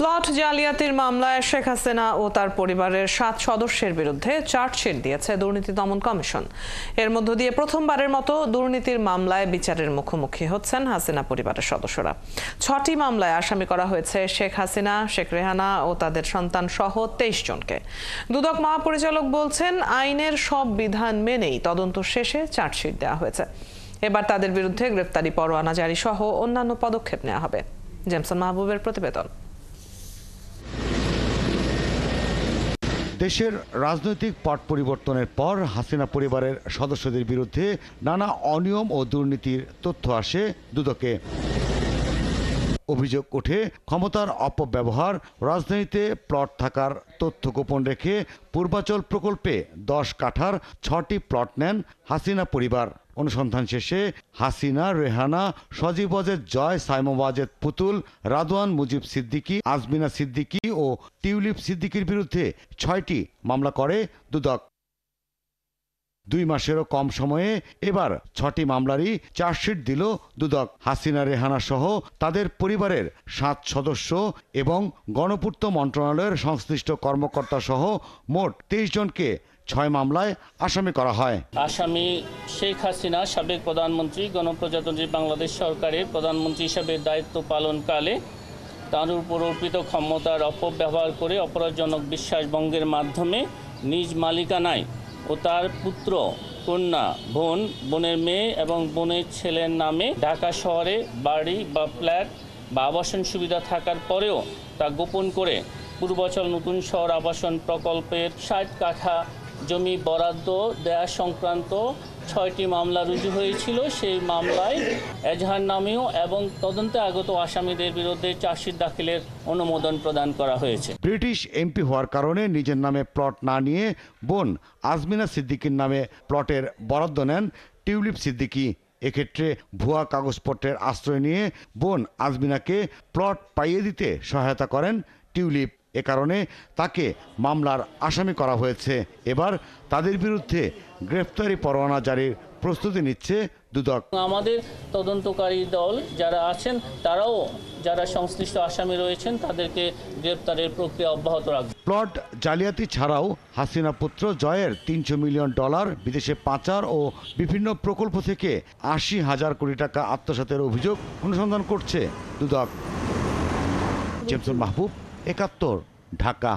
Plot জালিয়াতির মামলায় শেখ হাসিনা ও তার পরিবারের 7 সদস্যের বিরুদ্ধে চার্জশিট দিয়েছে দুর্নীতি দমন কমিশন। এর মধ্য দিয়ে প্রথমবারের মতো দুর্নীতির মামলায় বিচারের মুখোমুখি হচ্ছেন হাসিনা পরিবারের সদস্যরা। 6টি মামলায় আসামি করা হয়েছে শেখ হাসিনা, শেখ রেহানা ও তাদের সন্তান সহ 23 জনকে। দুদক মহাপরিচালক বলছেন, আইনের সব বিধান মেনেই তদন্ত শেষে চার্জশিট দেওয়া হয়েছে। এবার তাদের বিরুদ্ধে গ্রেফতারি পরোয়ানা জারি সহ অন্যান্য পদক্ষেপ নেওয়া হবে। জেমসন মাহবুবের প্রতিবেদন। দেশের রাজনৈতিক পট পরিবর্তনের পর হাসিনা পরিবারের সদস্যদের বিরুদ্ধে নানা অনিয়ম ও দুর্নীতির তথ্য আসে দুদকে। অভিযোগ ওঠে ক্ষমতার অপব্যবহার, রাজধানীতে প্লট থাকার তথ্য গোপন রেখে পূর্বাচল প্রকল্পে 10 কাঠার 6টি প্লট নেন হাসিনা পরিবার। অনুসন্ধান শেষে হাসিনা, রেহানা, সজীব ওয়াজেদ জয়, সাইমা ওয়াজেদ পুতুল, রাদওয়ান মুজিব সিদ্দিকী, আজমিনা সিদ্দিকী ও টিউলিপ সিদ্দিকীর বিরুদ্ধে 6টি মামলা করে দুদক। 2 মাসেরও কম সময়ে এবার 6টি মামলারই চার্জশিট দিল দুদক। হাসিনা, রেহানা সহ তাদের পরিবারের 7 সদস্য এবং গণপূর্ত মন্ত্রণালয়ের সংশ্লিষ্ট কর্মকর্তা সহ মোট 23 জনকে 6 মামলায় আসামি করা হয়। আসামি শেখ হাসিনা সাবেক প্রধানমন্ত্রী, গণপ্রজাতন্ত্রী বাংলাদেশ সরকারের প্রধানমন্ত্রী হিসাবে দায়িত্ব পালনকালে তার উপর অর্পিত ক্ষমতার অপব্যবহার করে অপরাধজনক বিশ্বাসভঙ্গের মাধ্যমে নিজ মালিকানায় ও তার পুত্র, কন্যা, বোন, বোনের মেয়ে এবং বোনের ছেলের নামে ঢাকা শহরে বাড়ি বা ফ্ল্যাট বা আবাসন সুবিধা থাকার পরেও তা গোপন করে পূর্বাচল নতুন শহর আবাসন প্রকল্পের 60 কাঠা জমি বরাদ্দ দেয়া সংক্রান্ত 6টি মামলা রুজু হয়েছিল। সেই মামলায় এজাহার নামেও এবং তদন্তে আগত আসামিদের বিরুদ্ধে চার্জশিট দাখিলের অনুমোদন প্রদান করা হয়েছে। ব্রিটিশ এমপি হওয়ার কারণে নিজের নামে প্লট না নিয়ে বোন আজমিনা সিদ্দিকীর নামে প্লটের বরাদ্দ নেন টিউলিপ সিদ্দিকী। এক্ষেত্রে ভুয়া কাগজপত্রের আশ্রয় নিয়ে বোন আজমিনাকে প্লট পাইয়ে দিতে সহায়তা করেন টিউলিপ। এ কারণে তাকে মামলার আসামি করা হয়েছে। এবার তাদের বিরুদ্ধে গ্রেফতারি পরোয়ানা জারির প্রস্তুতি নিচ্ছে দুদক। আমাদের তদন্তকারী দল যারা আছেন তারাও যারা সংশ্লিষ্ট আসামি রয়েছেন তাদেরকে গ্রেফতারের প্রক্রিয়া অব্যাহত রাখবে। প্লট জালিয়াতি ছাড়াও হাসিনা পুত্র জয়ের $300 মিলিয়ন বিদেশে পাচার ও বিভিন্ন প্রকল্প থেকে 80,000 কোটি টাকা আত্মসাতের অভিযোগ অনুসন্ধান করছে দুদক। জেমসন মাহবুব, 71, ঢাকা।